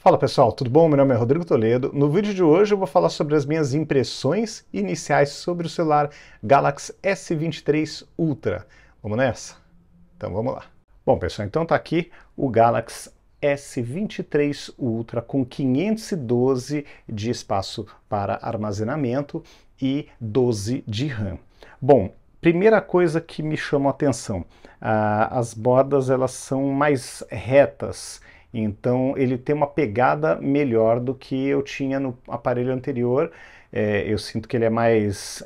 Fala pessoal, tudo bom? Meu nome é Rodrigo Toledo. No vídeo de hoje eu vou falar sobre as minhas impressões iniciais sobre o celular Galaxy S23 Ultra. Vamos nessa? Então vamos lá. Bom pessoal, então tá aqui o Galaxy S23 Ultra com 512 de espaço para armazenamento e 12 de RAM. Bom, primeira coisa que me chamou a atenção, as bordas elas são mais retas. Então ele tem uma pegada melhor do que eu tinha no aparelho anterior. Eu sinto que ele é mais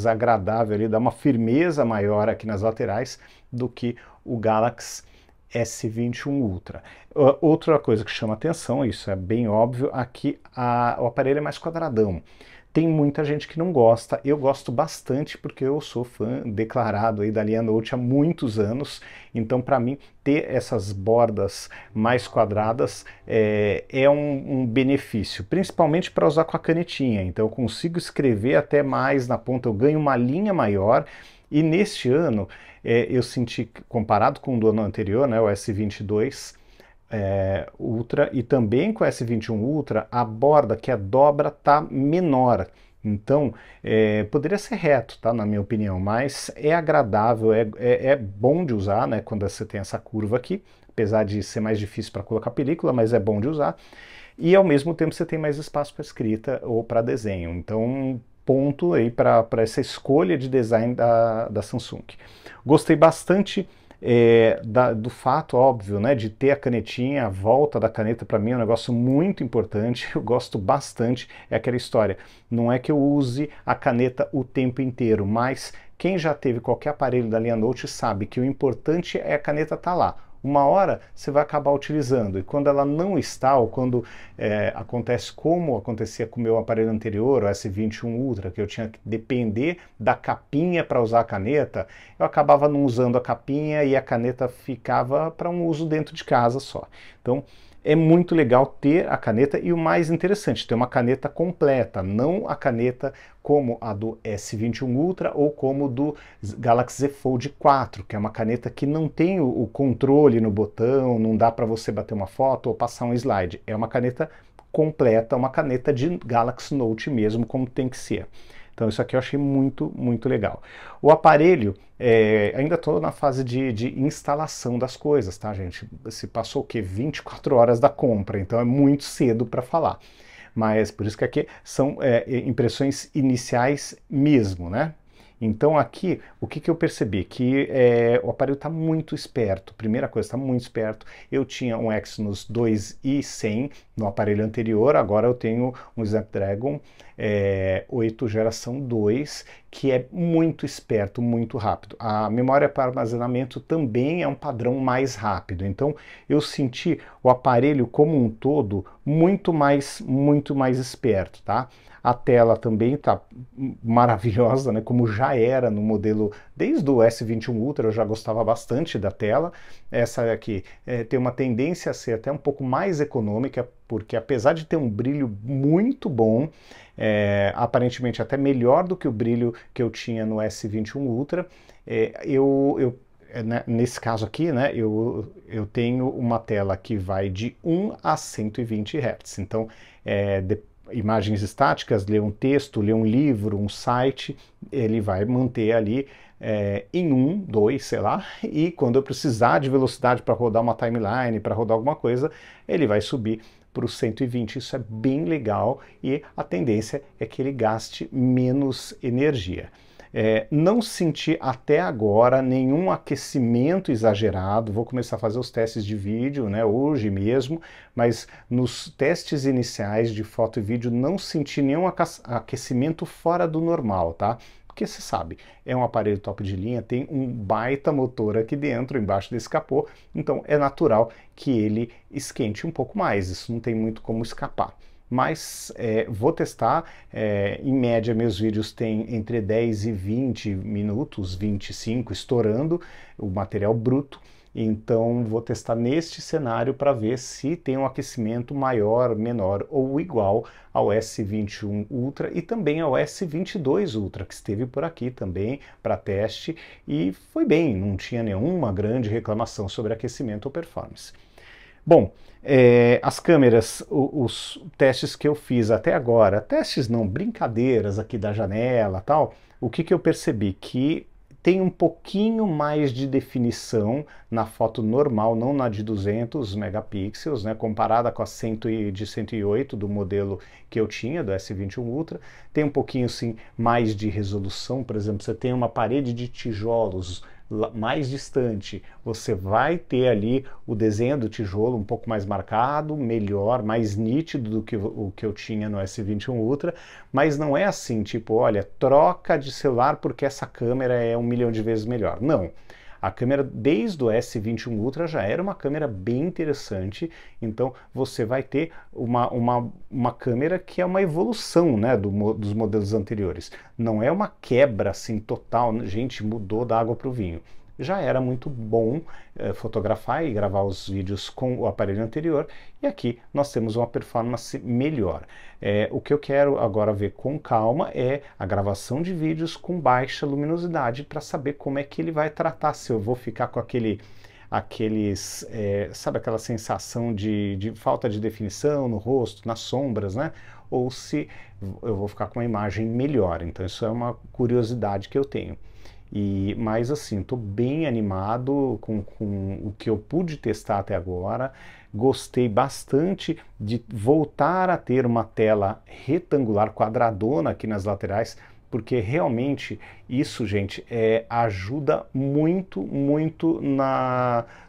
agradável, ele dá uma firmeza maior aqui nas laterais do que o Galaxy S21 Ultra. Outra coisa que chama atenção, isso é bem óbvio, aqui o aparelho é mais quadradão. Tem muita gente que não gosta, eu gosto bastante porque eu sou fã declarado aí da linha Note há muitos anos, então para mim ter essas bordas mais quadradas é um benefício, principalmente para usar com a canetinha, então eu consigo escrever até mais na ponta, eu ganho uma linha maior. E neste ano eu senti, comparado com o do ano anterior, né, o S22, Ultra, e também com o S21 Ultra, a borda, que é a dobra, tá menor. Então, poderia ser reto, tá, na minha opinião, mas é agradável, é bom de usar, né, quando você tem essa curva aqui, apesar de ser mais difícil para colocar película, mas é bom de usar. E ao mesmo tempo você tem mais espaço para escrita ou para desenho. Então, ponto aí para essa escolha de design da Samsung. Gostei bastante do fato, óbvio, né, de ter a canetinha, a volta da caneta para mim é um negócio muito importante, eu gosto bastante, é aquela história, não é que eu use a caneta o tempo inteiro, mas quem já teve qualquer aparelho da linha Note sabe que o importante é a caneta estar lá. Uma hora você vai acabar utilizando, e quando ela não está, ou quando acontece como acontecia com o meu aparelho anterior, o S21 Ultra, que eu tinha que depender da capinha para usar a caneta, eu acabava não usando a capinha e a caneta ficava para um uso dentro de casa só. Então, é muito legal ter a caneta e o mais interessante, ter uma caneta completa, não a caneta como a do S21 Ultra ou como do Galaxy Z Fold 4, que é uma caneta que não tem o controle no botão, não dá para você bater uma foto ou passar um slide. É uma caneta completa, uma caneta de Galaxy Note mesmo, como tem que ser. Então isso aqui eu achei muito legal. O aparelho, ainda estou na fase de instalação das coisas, tá, gente? Se passou o quê? 24 horas da compra, então é muito cedo para falar. Mas por isso que aqui são impressões iniciais mesmo, né? Então aqui, o que eu percebi? Que o aparelho está muito esperto. Primeira coisa, está muito esperto. Eu tinha um Exynos 2100 no aparelho anterior, agora eu tenho um Snapdragon 8 geração 2, que é muito esperto, muito rápido. A memória para armazenamento também é um padrão mais rápido. Então eu senti o aparelho como um todo muito mais esperto, tá? A tela também está maravilhosa, né? Como já era no modelo, desde o S21 Ultra eu já gostava bastante da tela. Essa aqui tem uma tendência a ser até um pouco mais econômica, porque apesar de ter um brilho muito bom, aparentemente até melhor do que o brilho que eu tinha no S21 Ultra, nesse caso aqui, né, eu tenho uma tela que vai de 1 a 120 Hz. Então, imagens estáticas, ler um texto, ler um livro, um site, ele vai manter ali em 1, 2, sei lá, e quando eu precisar de velocidade para rodar uma timeline, para rodar alguma coisa, ele vai subir para os 120. Isso é bem legal e a tendência é que ele gaste menos energia. Não senti até agora nenhum aquecimento exagerado, vou começar a fazer os testes de vídeo, né, hoje mesmo, mas nos testes iniciais de foto e vídeo não senti nenhum aquecimento fora do normal, tá? Porque você sabe, é um aparelho top de linha, tem um baita motor aqui dentro, embaixo desse capô, então é natural que ele esquente um pouco mais, isso não tem muito como escapar. Mas vou testar, em média meus vídeos têm entre 10 e 20 minutos, 25 estourando, o material bruto, então vou testar neste cenário para ver se tem um aquecimento maior, menor ou igual ao S21 Ultra e também ao S22 Ultra, que esteve por aqui também para teste e foi bem, não tinha nenhuma grande reclamação sobre aquecimento ou performance. Bom, as câmeras, os testes que eu fiz até agora, testes não, brincadeiras aqui da janela tal, o que que eu percebi? Que tem um pouquinho mais de definição na foto normal, não na de 200 megapixels, né, comparada com a de 108 do modelo que eu tinha, do S21 Ultra. Tem um pouquinho sim mais de resolução, por exemplo, você tem uma parede de tijolos mais distante, você vai ter ali o desenho do tijolo um pouco mais marcado, melhor, mais nítido do que o que eu tinha no S21 Ultra, mas não é assim, tipo, olha, troca de celular porque essa câmera é 1 milhão de vezes melhor. Não. A câmera desde o S21 Ultra já era uma câmera bem interessante, então você vai ter uma câmera que é uma evolução, né, dos modelos anteriores. Não é uma quebra assim total, gente, mudou da água para o vinho. Já era muito bom fotografar e gravar os vídeos com o aparelho anterior, e aqui nós temos uma performance melhor. O que eu quero agora ver com calma é a gravação de vídeos com baixa luminosidade para saber como é que ele vai tratar, se eu vou ficar com sabe aquela sensação de falta de definição no rosto, nas sombras, né? Ou se eu vou ficar com uma imagem melhor. Então isso é uma curiosidade que eu tenho. Mas assim, estou bem animado com o que eu pude testar até agora. Gostei bastante de voltar a ter uma tela retangular, quadradona aqui nas laterais, porque realmente isso, gente, ajuda muito, muito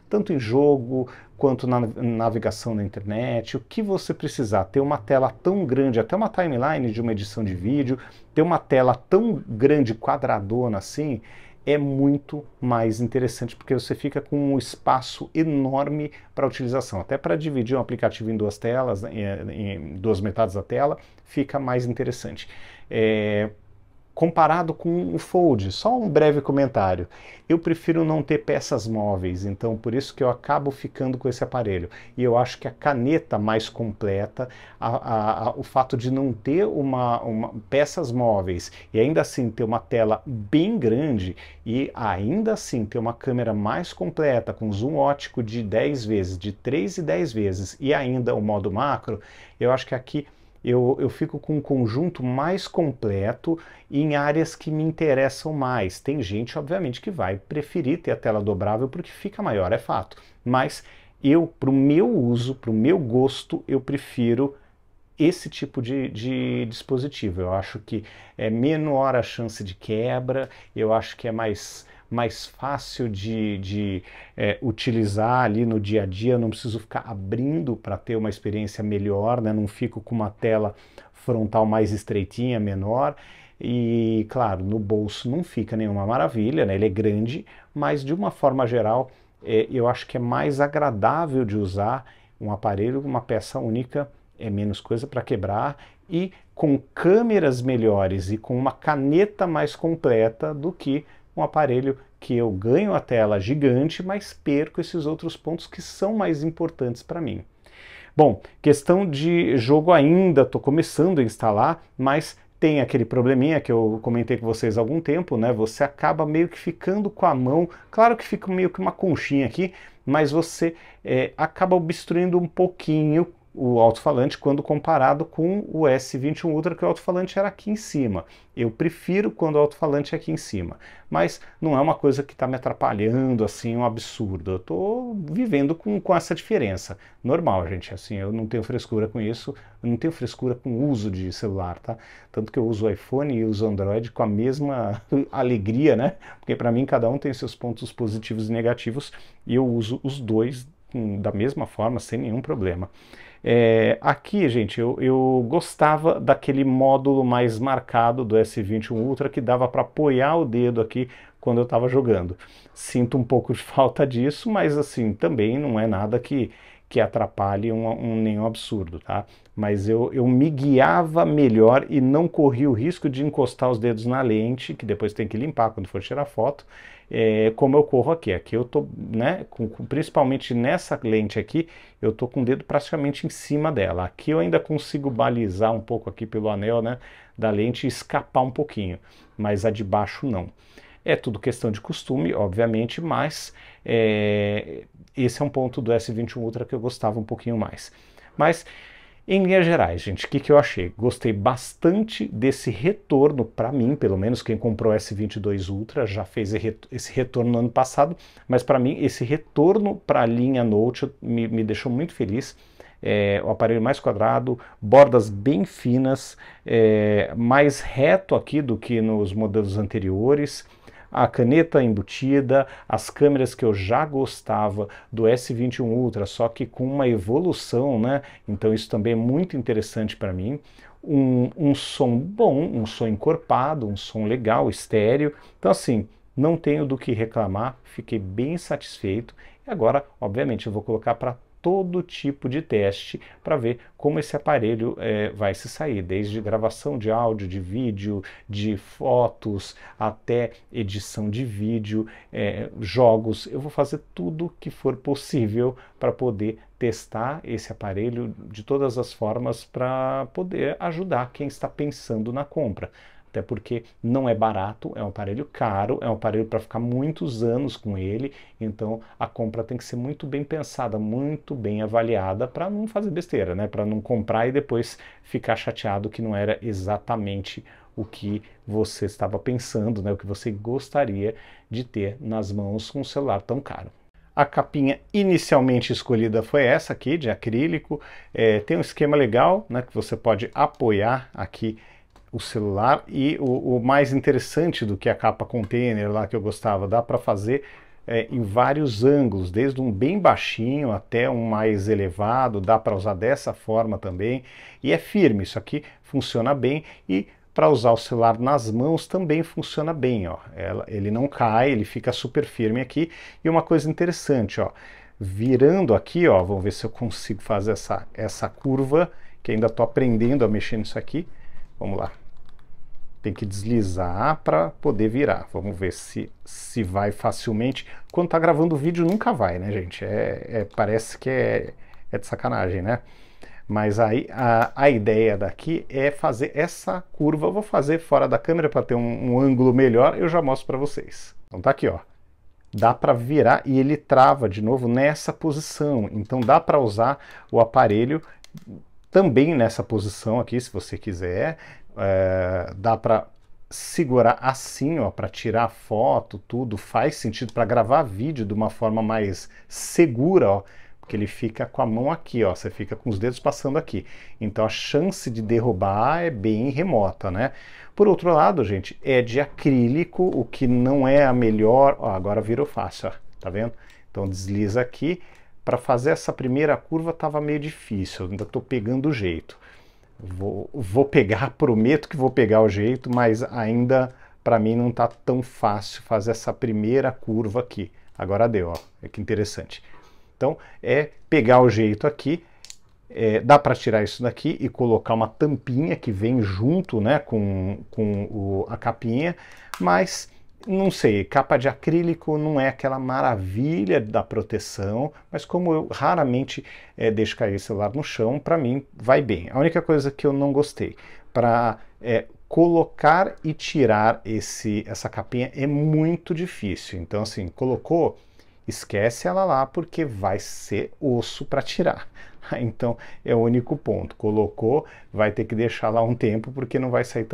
tanto em jogo quanto na navegação na internet. O que você precisar, ter uma tela tão grande, até uma timeline de uma edição de vídeo, ter uma tela tão grande, quadradona assim, é muito mais interessante, porque você fica com um espaço enorme para utilização. Até para dividir um aplicativo em duas telas, em duas metades da tela, fica mais interessante. Comparado com o Fold, só um breve comentário. Eu prefiro não ter peças móveis, então por isso que eu acabo ficando com esse aparelho. E eu acho que a caneta mais completa, o fato de não ter peças móveis e ainda assim ter uma tela bem grande e ainda assim ter uma câmera mais completa, com zoom ótico de 10 vezes, de 3 e 10 vezes e ainda o modo macro, eu acho que aqui eu fico com um conjunto mais completo em áreas que me interessam mais. Tem gente, obviamente, que vai preferir ter a tela dobrável porque fica maior, é fato. Mas para o meu uso, para o meu gosto, eu prefiro esse tipo de dispositivo. Eu acho que é menor a chance de quebra, eu acho que é mais fácil de utilizar ali no dia a dia, não preciso ficar abrindo para ter uma experiência melhor, né? Não fico com uma tela frontal mais estreitinha, menor. E, claro, no bolso não fica nenhuma maravilha, né? Ele é grande, mas de uma forma geral, eu acho que é mais agradável de usar um aparelho, uma peça única, é menos coisa para quebrar e com câmeras melhores e com uma caneta mais completa do que um aparelho que eu ganho a tela gigante, mas perco esses outros pontos que são mais importantes para mim. Bom, questão de jogo ainda, estou começando a instalar, mas tem aquele probleminha que eu comentei com vocês há algum tempo, né? Você acaba meio que ficando com a mão, claro que fica meio que uma conchinha aqui, mas você acaba obstruindo um pouquinho o alto-falante quando comparado com o S21 Ultra, que o alto-falante era aqui em cima. Eu prefiro quando o alto-falante é aqui em cima, mas não é uma coisa que está me atrapalhando, assim, um absurdo. Eu estou vivendo com essa diferença. Normal, gente, assim, eu não tenho frescura com isso, eu não tenho frescura com o uso de celular, tá? Tanto que eu uso o iPhone e uso o Android com a mesma alegria, né? Porque para mim cada um tem seus pontos positivos e negativos, e eu uso os dois da mesma forma, sem nenhum problema. Aqui, gente, eu gostava daquele módulo mais marcado do S21 Ultra que dava para apoiar o dedo aqui quando eu estava jogando. Sinto um pouco de falta disso, mas assim, também não é nada que atrapalhe nenhum absurdo, tá? Mas eu me guiava melhor e não corria o risco de encostar os dedos na lente, que depois tem que limpar quando for tirar foto, como eu corro aqui. Aqui eu tô, né, principalmente nessa lente aqui, eu tô com o dedo praticamente em cima dela. Aqui eu ainda consigo balizar um pouco aqui pelo anel, né, da lente e escapar um pouquinho, mas a de baixo não. É tudo questão de costume, obviamente, mas esse é um ponto do S21 Ultra que eu gostava um pouquinho mais. Mas, em linhas gerais, gente, o que eu achei? Gostei bastante desse retorno, para mim, pelo menos quem comprou o S22 Ultra já fez esse retorno no ano passado, mas para mim esse retorno para a linha Note me deixou muito feliz. O aparelho mais quadrado, bordas bem finas, mais reto aqui do que nos modelos anteriores, a caneta embutida, as câmeras que eu já gostava do S21 Ultra, só que com uma evolução, né? Então isso também é muito interessante para mim. Um som bom, um som encorpado, um som legal, estéreo. Então assim, não tenho do que reclamar, fiquei bem satisfeito. E agora, obviamente, eu vou colocar para todo tipo de teste para ver como esse aparelho vai se sair, desde gravação de áudio, de vídeo, de fotos, até edição de vídeo, jogos. Eu vou fazer tudo que for possível para poder testar esse aparelho de todas as formas para poder ajudar quem está pensando na compra. Até porque não é barato, é um aparelho caro, é um aparelho para ficar muitos anos com ele, então a compra tem que ser muito bem pensada, muito bem avaliada para não fazer besteira, né? Para não comprar e depois ficar chateado que não era exatamente o que você estava pensando, né? O que você gostaria de ter nas mãos com um celular tão caro. A capinha inicialmente escolhida foi essa aqui, de acrílico. Tem um esquema legal, né? Que você pode apoiar aqui o celular, e o mais interessante do que a capa container lá que eu gostava, dá para fazer em vários ângulos, desde um bem baixinho até um mais elevado, dá para usar dessa forma também, e é firme, isso aqui funciona bem, e para usar o celular nas mãos também funciona bem, ó. Ele não cai, ele fica super firme aqui. E uma coisa interessante, ó, virando aqui, ó, vamos ver se eu consigo fazer essa curva, que ainda estou aprendendo a mexer nisso aqui. Vamos lá. Tem que deslizar para poder virar. Vamos ver se vai facilmente. Quando tá gravando o vídeo nunca vai, né, gente? Parece que é de sacanagem, né? Mas aí a ideia daqui é fazer essa curva. Eu vou fazer fora da câmera para ter um ângulo melhor. Eu já mostro para vocês. Então tá aqui, ó. Dá para virar e ele trava de novo nessa posição. Então dá para usar o aparelho também nessa posição aqui, se você quiser. Dá para segurar assim, ó, para tirar foto, tudo. Faz sentido para gravar vídeo de uma forma mais segura, ó, porque ele fica com a mão aqui, ó, você fica com os dedos passando aqui. Então a chance de derrubar é bem remota, né? Por outro lado, gente, é de acrílico, o que não é a melhor. Ó, agora virou fácil, ó, tá vendo? Então desliza aqui. Para fazer essa primeira curva estava meio difícil, eu ainda estou pegando o jeito. Vou pegar, prometo que vou pegar o jeito, mas ainda para mim não está tão fácil fazer essa primeira curva aqui. Agora deu, ó, que interessante. Então é pegar o jeito aqui, dá para tirar isso daqui e colocar uma tampinha que vem junto, né, com a capinha, mas não sei, capa de acrílico não é aquela maravilha da proteção, mas como eu raramente deixo cair o celular no chão, para mim vai bem. A única coisa que eu não gostei, para colocar e tirar essa capinha é muito difícil. Então assim, colocou, esquece ela lá porque vai ser osso para tirar. Então é o único ponto. Colocou, vai ter que deixar lá um tempo porque não vai sair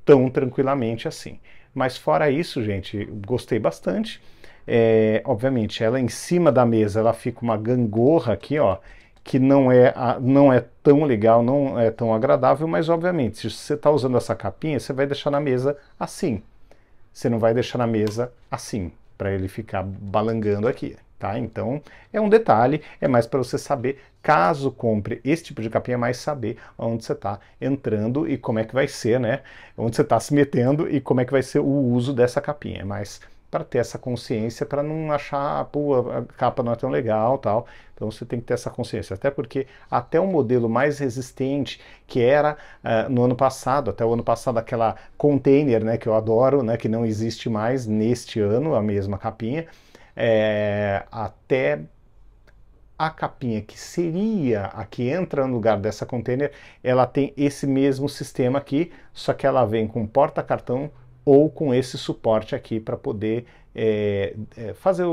tão tranquilamente assim. Mas fora isso, gente, gostei bastante. Obviamente, ela em cima da mesa, ela fica uma gangorra aqui, ó, que não é tão legal, não é tão agradável, mas obviamente, se você está usando essa capinha, você vai deixar na mesa assim. Você não vai deixar na mesa assim, para ele ficar balangando aqui, tá? Então, é um detalhe, é mais para você saber, caso compre esse tipo de capinha, é mais saber onde você está entrando e como é que vai ser, né? Onde você está se metendo e como é que vai ser o uso dessa capinha. Mas para ter essa consciência, para não achar, pô, a capa não é tão legal, tal. Então você tem que ter essa consciência, até porque até o modelo mais resistente, que era no ano passado, até o ano passado, aquela container, né, que eu adoro, né, que não existe mais neste ano, a mesma capinha, até a capinha que seria a que entra no lugar dessa container, ela tem esse mesmo sistema aqui, só que ela vem com porta-cartão, ou com esse suporte aqui para poder fazer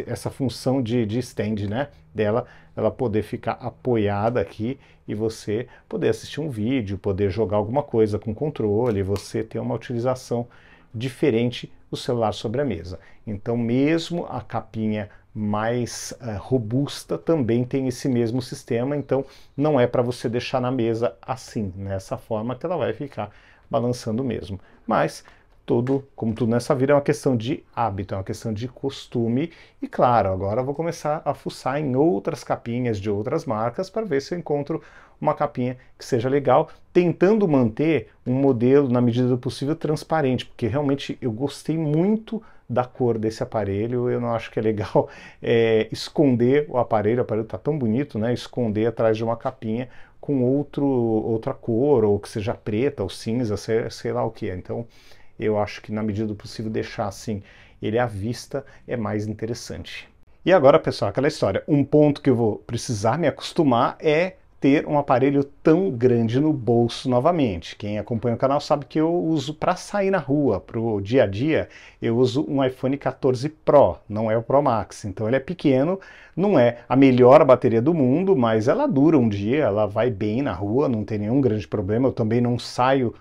essa função de stand, né, dela, ela poder ficar apoiada aqui e você poder assistir um vídeo, poder jogar alguma coisa com controle, você ter uma utilização diferente do celular sobre a mesa. Então mesmo a capinha mais robusta também tem esse mesmo sistema, então não é para você deixar na mesa assim, nessa forma que ela vai ficar balançando mesmo. Mas como tudo nessa vida, é uma questão de hábito, é uma questão de costume. E claro, agora eu vou começar a fuçar em outras capinhas de outras marcas para ver se eu encontro uma capinha que seja legal, tentando manter um modelo, na medida do possível, transparente, porque realmente eu gostei muito da cor desse aparelho. Eu não acho que é legal esconder o aparelho está tão bonito, né? Esconder atrás de uma capinha com outra cor, ou que seja preta ou cinza, sei lá o que é. Então eu acho que na medida do possível deixar assim ele à vista é mais interessante. E agora, pessoal, aquela história, um ponto que eu vou precisar me acostumar é ter um aparelho tão grande no bolso novamente. Quem acompanha o canal sabe que eu uso para sair na rua, para o dia a dia, eu uso um iPhone 14 Pro, não é o Pro Max. Então ele é pequeno, não é a melhor bateria do mundo, mas ela dura um dia, ela vai bem na rua, não tem nenhum grande problema. Eu também não saio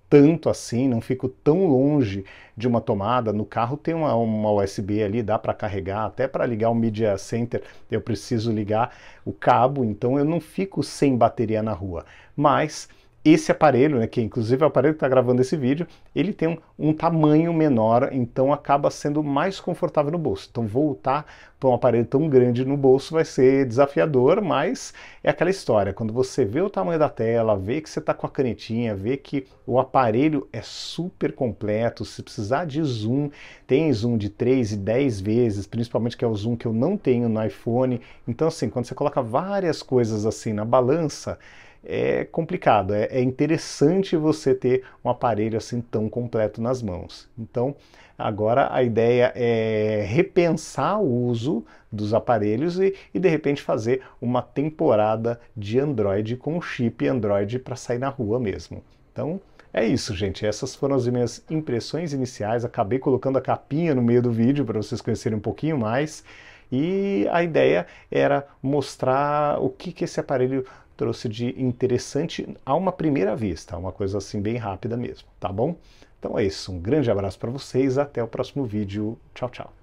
tanto assim, não fico tão longe de uma tomada. No carro tem uma USB ali, dá para carregar, até para ligar o Media Center eu preciso ligar o cabo, então eu não fico sem bateria na rua. Mas esse aparelho, né, que inclusive é o aparelho que está gravando esse vídeo, ele tem um tamanho menor, então acaba sendo mais confortável no bolso. Então voltar para um aparelho tão grande no bolso vai ser desafiador, mas é aquela história, quando você vê o tamanho da tela, vê que você está com a canetinha, vê que o aparelho é super completo, se precisar de zoom, tem zoom de 3 e 10 vezes, principalmente que é o zoom que eu não tenho no iPhone. Então assim, quando você coloca várias coisas assim na balança, é complicado, é interessante você ter um aparelho assim tão completo nas mãos. Então, agora a ideia é repensar o uso dos aparelhos e de repente fazer uma temporada de Android com chip Android para sair na rua mesmo. Então, é isso, gente. Essas foram as minhas impressões iniciais. Acabei colocando a capinha no meio do vídeo para vocês conhecerem um pouquinho mais. E a ideia era mostrar o que esse aparelho trouxe de interessante a uma primeira vista, uma coisa assim bem rápida mesmo, tá bom? Então é isso, um grande abraço para vocês, até o próximo vídeo, tchau, tchau.